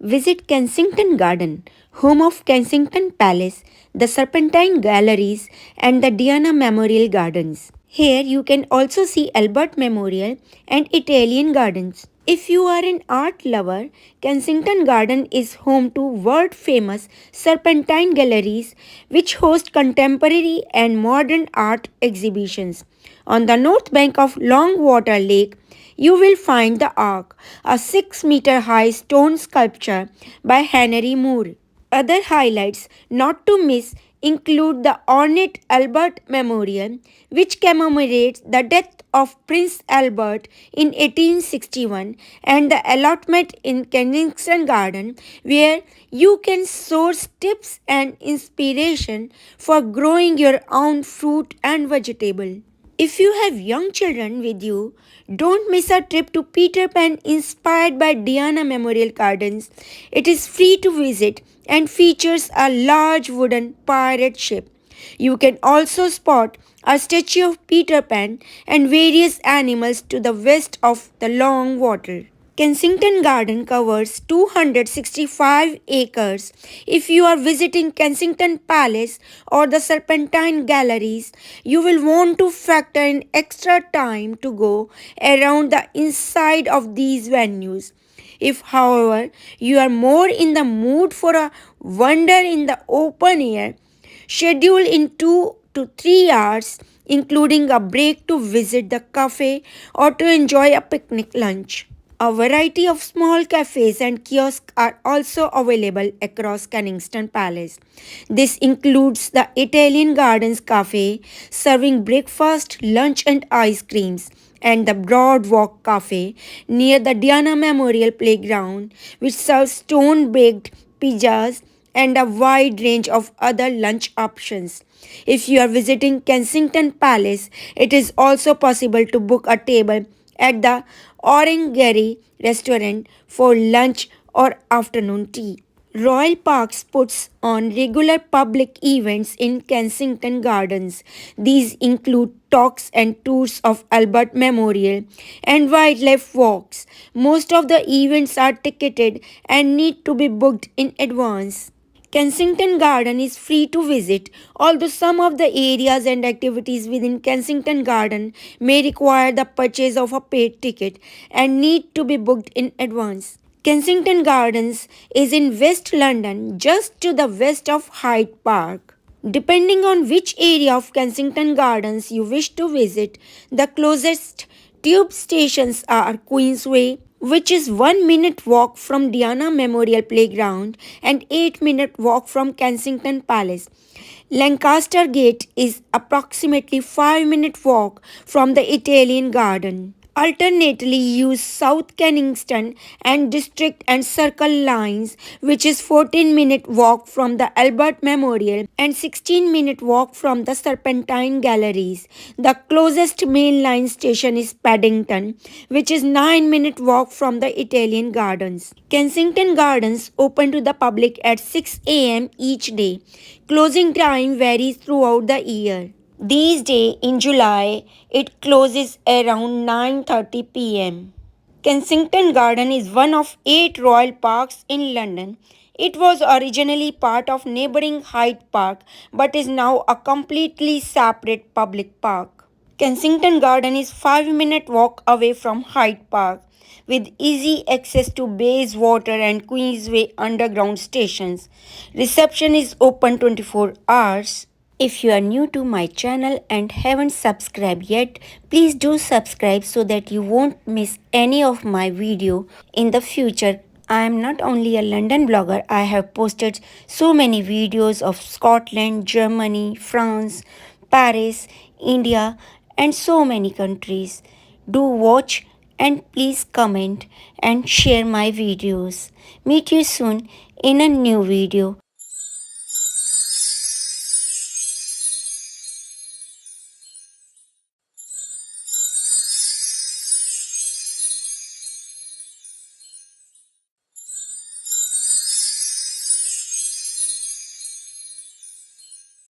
Visit Kensington Garden, home of Kensington Palace, the Serpentine Galleries, and the Diana Memorial Gardens. Here you can also see Albert Memorial and Italian Gardens. If you are an art lover, Kensington Garden is home to world famous Serpentine Galleries, which host contemporary and modern art exhibitions. On the north bank of Longwater Lake, you will find the Ark, a 6-meter high stone sculpture by Henry Moore. Other highlights not to miss include the ornate Albert Memorial, which commemorates the death of Prince Albert in 1861, and the allotment in Kensington Garden, where you can source tips and inspiration for growing your own fruit and vegetable. If you have young children with you, don't miss a trip to Peter Pan inspired by Diana Memorial Gardens. It is free to visit and features a large wooden pirate ship. You can also spot a statue of Peter Pan and various animals to the west of the Long Water. Kensington Garden covers 265 acres. If you are visiting Kensington Palace or the Serpentine Galleries, you will want to factor in extra time to go around the inside of these venues. If, however, you are more in the mood for a wander in the open air, schedule in 2 to 3 hours, including a break to visit the cafe or to enjoy a picnic lunch. A variety of small cafes and kiosks are also available across Kensington Palace. This includes the Italian Gardens Cafe, serving breakfast, lunch, and ice creams, and the Broadwalk Cafe near the Diana Memorial Playground, which serves stone baked pizzas and a wide range of other lunch options. If you are visiting Kensington Palace, it is also possible to book a table at the Orangery restaurant for lunch or afternoon tea. Royal Parks puts on regular public events in Kensington Gardens. These include talks and tours of Albert Memorial and wildlife walks. Most of the events are ticketed and need to be booked in advance. Kensington Garden is free to visit, although some of the areas and activities within Kensington Garden may require the purchase of a paid ticket and need to be booked in advance. Kensington Gardens is in West London, just to the west of Hyde Park. Depending on which area of Kensington Gardens you wish to visit, the closest tube stations are Queensway, which is 1 minute walk from Diana Memorial Playground and 8 minute walk from Kensington Palace. Lancaster Gate is approximately 5 minute walk from the Italian Garden. Alternately, use South Kensington and District and Circle lines, which is 14-minute walk from the Albert Memorial and 16-minute walk from the Serpentine Galleries. The closest main line station is Paddington, which is 9-minute walk from the Italian Gardens. Kensington Gardens open to the public at 6 a.m. each day. Closing time varies throughout the year. These days in July, it closes around 9:30 p.m. Kensington Garden is one of 8 royal parks in London. It was originally part of neighbouring Hyde Park but is now a completely separate public park. Kensington Garden is 5-minute walk away from Hyde Park with easy access to Bayswater and Queensway underground stations. Reception is open 24 hours. If you are new to my channel and haven't subscribed yet, please do subscribe so that you won't miss any of my video in the future. I am not only a London blogger, I have posted so many videos of Scotland, Germany, France, Paris, India and so many countries. Do watch and please comment and share my videos. Meet you soon in a new video.